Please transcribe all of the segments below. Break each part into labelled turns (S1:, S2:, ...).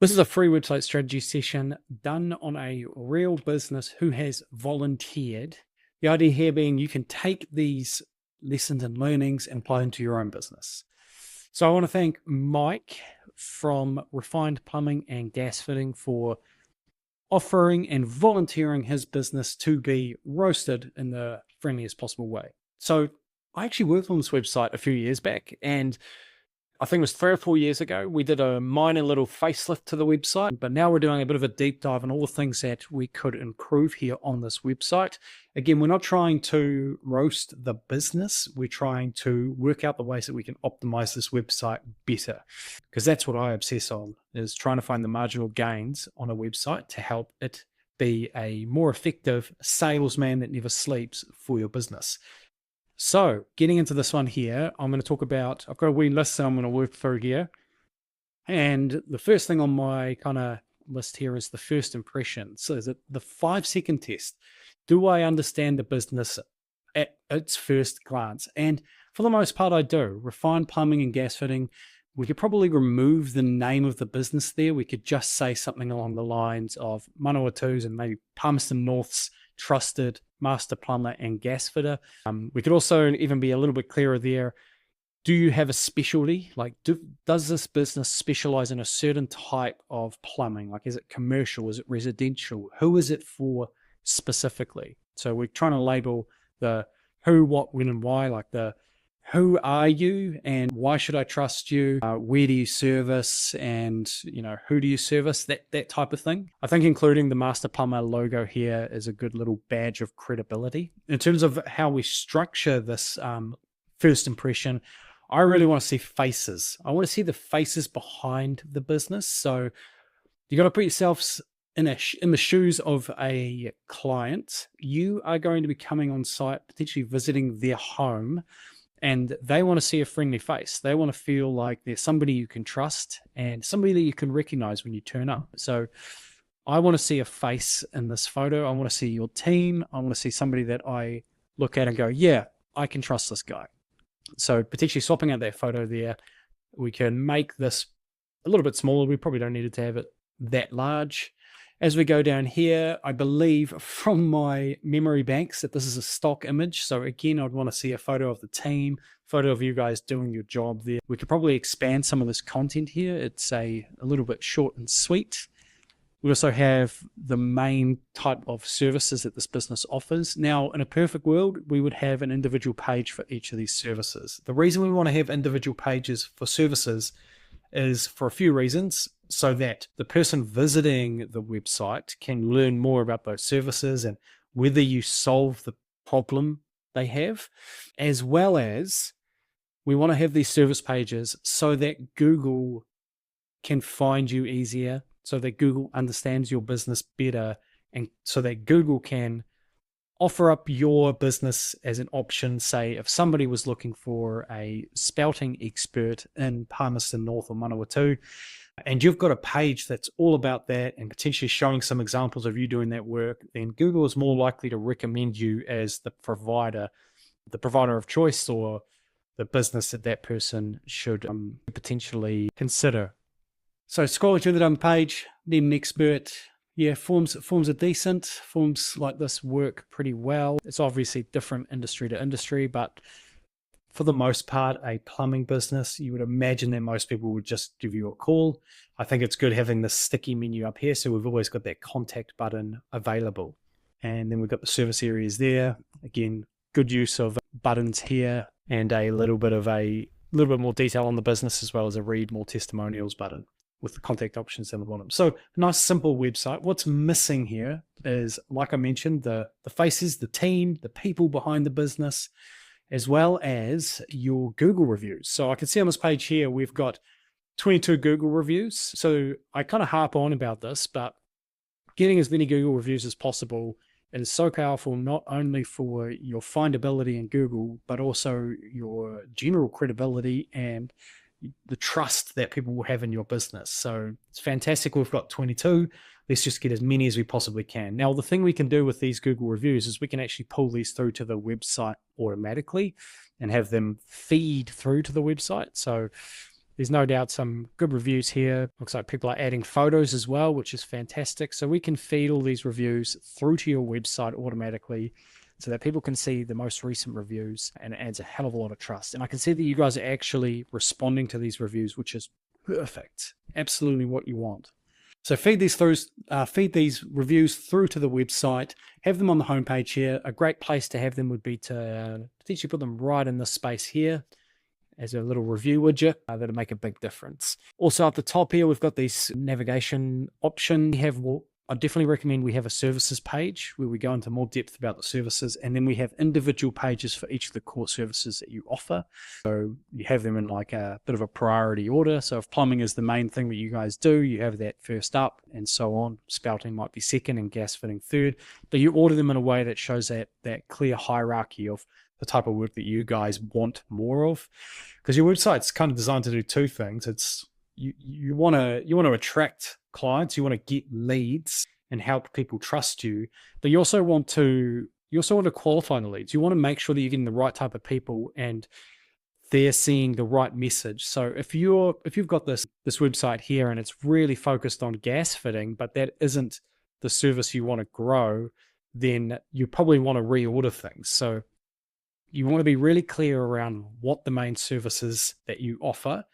S1: This is a free website strategy session done on a real business who has volunteered. The idea here being you can take these lessons and learnings and apply them to your own business. So I want to thank Mike from Refined Plumbing and Gasfitting for offering and volunteering his business to be roasted in the friendliest possible way. So I actually worked on this website a few years back, and I think it was 3 or 4 years ago, we did a minor little facelift to the website, but now we're doing a bit of a deep dive on all the things that we could improve here on this website. Again, we're not trying to roast the business. We're trying to work out the ways that we can optimize this website better, because that's what I obsess on, is trying to find the marginal gains on a website to help it be a more effective salesman that never sleeps for your business. So getting into this one here, I'm going to talk about, I've got a wee list that I'm going to work through here. And the first thing on my kind of list here is the first impression. So is it the 5-second test? Do I understand the business at its first glance? And for the most part, I do. Refined Plumbing and Gasfitting, we could probably remove the name of the business there. We could just say something along the lines of Manawatu's and maybe Palmerston North's trusted master plumber and gasfitter. We could also even be a little bit clearer there. Do you have a specialty? Like, does this business specialize in a certain type of plumbing? Like, is it commercial? Is it residential? Who is it for specifically? So we're trying to label the who, what, when, and why, like the who are you and why should I trust you? Where do you service, and who do you service? That type of thing. I think including the Master Plumber logo here is a good little badge of credibility. In terms of how we structure this first impression, I really want to see faces. I want to see the faces behind the business. So you got to put yourselves in the shoes of a client. You are going to be coming on site, potentially visiting their home, and they want to see a friendly face. They want to feel like there's somebody you can trust and somebody that you can recognize when you turn up. So I want to see a face in this photo. I want to see your team. I want to see somebody that I look at and go, yeah, I can trust this guy. So potentially swapping out that photo there, we can make this a little bit smaller. We probably don't need it to have it that large. As we go down here, I believe from my memory banks that this is a stock image. So again, I'd want to see a photo of the team, photo of you guys doing your job there. We could probably expand some of this content here. It's a little bit short and sweet. We also have the main type of services that this business offers. Now, in a perfect world, we would have an individual page for each of these services. The reason we want to have individual pages for services is for a few reasons, so that the person visiting the website can learn more about those services and whether you solve the problem they have, as well as we want to have these service pages so that Google can find you easier, so that Google understands your business better, and so that Google can offer up your business as an option. Say if somebody was looking for a spouting expert in Palmerston North or Manawatu, and you've got a page that's all about that and potentially showing some examples of you doing that work, then Google is more likely to recommend you as the provider of choice, or the business that that person should potentially consider. So scrolling through the page, need an expert. Yeah, forms are decent. Forms like this work pretty well. It's obviously different industry to industry, but for the most part, a plumbing business, you would imagine that most people would just give you a call. I think it's good having this sticky menu up here, so we've always got that contact button available. And then we've got the service areas there. Again, good use of buttons here, and a little bit more detail on the business, as well as a read more testimonials button with the contact options down the bottom. So a nice simple website. What's missing here is, like I mentioned, the faces, the team, the people behind the business, as well as your Google reviews. So I can see on this page here, we've got 22 Google reviews. So I kind of harp on about this, but getting as many Google reviews as possible is so powerful, not only for your findability in Google, but also your general credibility and the trust that people will have in your business. So it's fantastic. We've got 22. Let's just get as many as we possibly can. Now, the thing we can do with these Google reviews is we can actually pull these through to the website automatically and have them feed through to the website. So There's no doubt some good reviews here. Looks like people are adding photos as well, which is fantastic. So we can feed all these reviews through to your website automatically so that people can see the most recent reviews, and it adds a hell of a lot of trust. And I can see that you guys are actually responding to these reviews, which is perfect. Absolutely what you want. So feed these reviews through to the website, have them on the homepage here. A great place to have them would be to potentially put them right in this space here as a little review widget. That'll make a big difference. Also at the top here, we've got this navigation option. I definitely recommend we have a services page where we go into more depth about the services, and then we have individual pages for each of the core services that you offer. So you have them in like a bit of a priority order. So if plumbing is the main thing that you guys do, you have that first up and so on. Spouting might be second and gas fitting third, but you order them in a way that shows that clear hierarchy of the type of work that you guys want more of, because your website's kind of designed to do two things. It's you want to attract clients, you want to get leads and help people trust you, but you also want to qualify the leads. You want to make sure that you're getting the right type of people and they're seeing the right message. So if you've got this website here and it's really focused on gas fitting, but that isn't the service you want to grow, then you probably want to reorder things. So you want to be really clear around what the main service is that you offer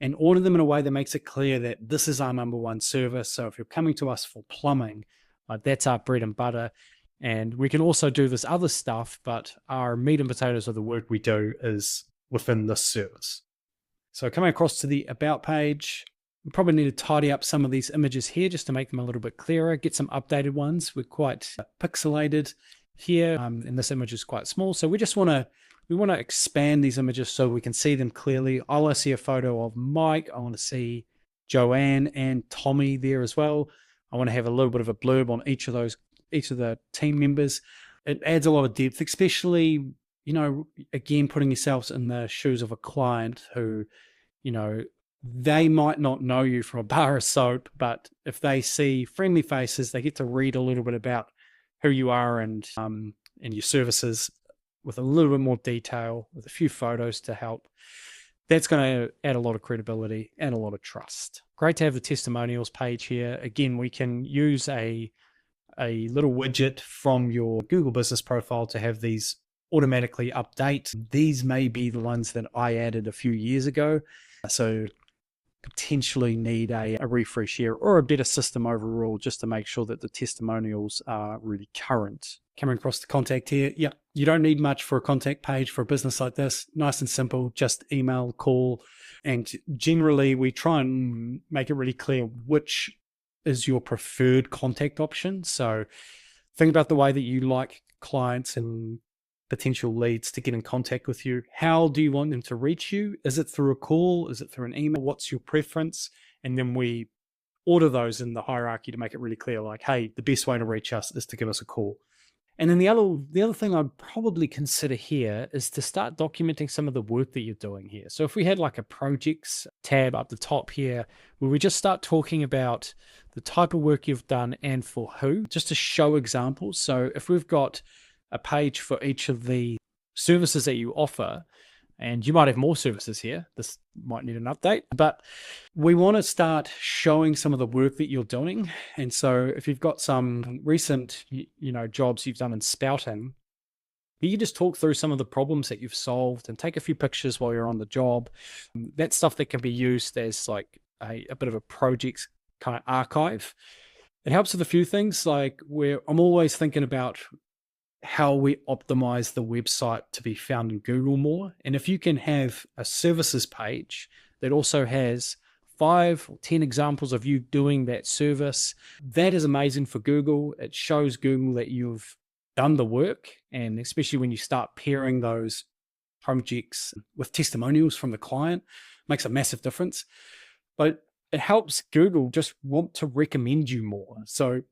S1: and order them in a way that makes it clear that this is our number one service. So if you're coming to us for plumbing, that's our bread and butter. And we can also do this other stuff, but our meat and potatoes of the work we do is within this service. So coming across to the About page, we probably need to tidy up some of these images here just to make them a little bit clearer, get some updated ones. We're quite pixelated here, and this image is quite small. So we want to expand these images so we can see them clearly. I want to see a photo of Mike. I want to see Joanne and Tommy there as well. I want to have a little bit of a blurb on each of the team members. It adds a lot of depth, especially, again, putting yourselves in the shoes of a client who, they might not know you from a bar of soap, but if they see friendly faces, they get to read a little bit about who you are and your services with a little bit more detail, with a few photos to help. That's going to add a lot of credibility and a lot of trust. Great to have the testimonials page here. Again, we can use a little widget from your Google business profile to have these automatically update. These may be the ones that I added a few years ago. So potentially need a refresh here or a better system overall just to make sure that the testimonials are really current. Coming across the contact here, yeah, you don't need much for a contact page for a business like this. Nice and simple, just email, call, and generally we try and make it really clear which is your preferred contact option. So think about the way that you like clients and potential leads to get in contact with you. How do you want them to reach you? Is it through a call? Is it through an email? What's your preference? And then we order those in the hierarchy to make it really clear, like, hey, the best way to reach us is to give us a call. And then the other thing I'd probably consider here is to start documenting some of the work that you're doing here. So if we had like a projects tab up the top here, where we just start talking about the type of work you've done and for who, just to show examples. So if we've got a page for each of the services that you offer, and you might have more services here. This might need an update, but we want to start showing some of the work that you're doing. And so if you've got some recent, jobs you've done in spouting, you just talk through some of the problems that you've solved and take a few pictures while you're on the job. That's stuff that can be used as like a bit of a project kind of archive. It helps with a few things, like I'm always thinking about how we optimize the website to be found in Google more. And if you can have a services page that also has 5 or 10 examples of you doing that service, that is amazing for Google. It shows Google that you've done the work. And especially when you start pairing those projects with testimonials from the client, makes a massive difference. But it helps Google just want to recommend you more. So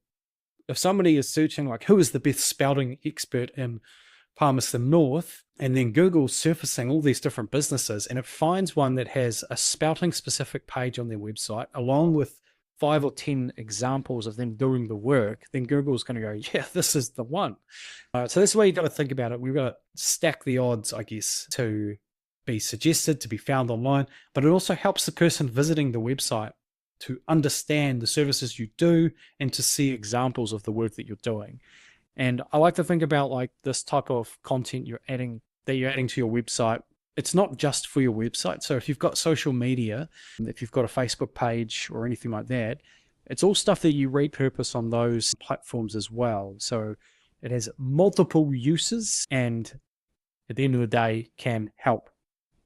S1: if somebody is searching like who is the best spouting expert in Palmerston North, and then Google's surfacing all these different businesses and it finds one that has a spouting specific page on their website along with 5 or 10 examples of them doing the work, then Google's going to go, yeah, this is the one. So that's the way you got to think about it. We've got to stack the odds, I guess, to be suggested, to be found online, but it also helps the person visiting the website to understand the services you do and to see examples of the work that you're doing. And I like to think about like this type of content you're adding to your website. It's not just for your website. So if you've got social media, if you've got a Facebook page or anything like that, it's all stuff that you repurpose on those platforms as well. So it has multiple uses and at the end of the day can help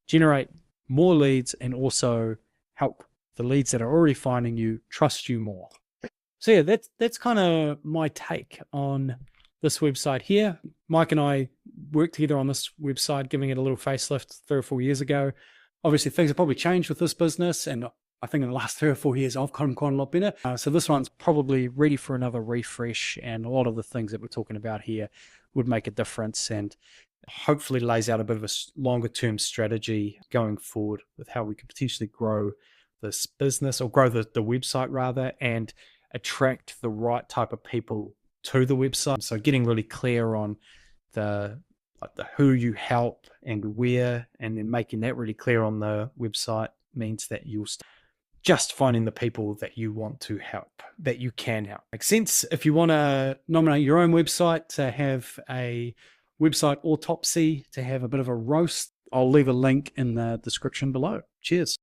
S1: generate more leads and also help the leads that are already finding you trust you more. So yeah, that's kind of my take on this website here. Mike and I worked together on this website, giving it a little facelift 3 or 4 years ago. Obviously, things have probably changed with this business, and I think in the last 3 or 4 years, I've gotten quite a lot better. So this one's probably ready for another refresh, and a lot of the things that we're talking about here would make a difference and hopefully lays out a bit of a longer term strategy going forward with how we can potentially grow this business, or grow the website rather, and attract the right type of people to the website. So getting really clear on the who you help and where, and then making that really clear on the website means that you'll just finding the people that you want to help, that you can help. Makes sense. If you want to nominate your own website to have a website autopsy, to have a bit of a roast, I'll leave a link in the description below. Cheers.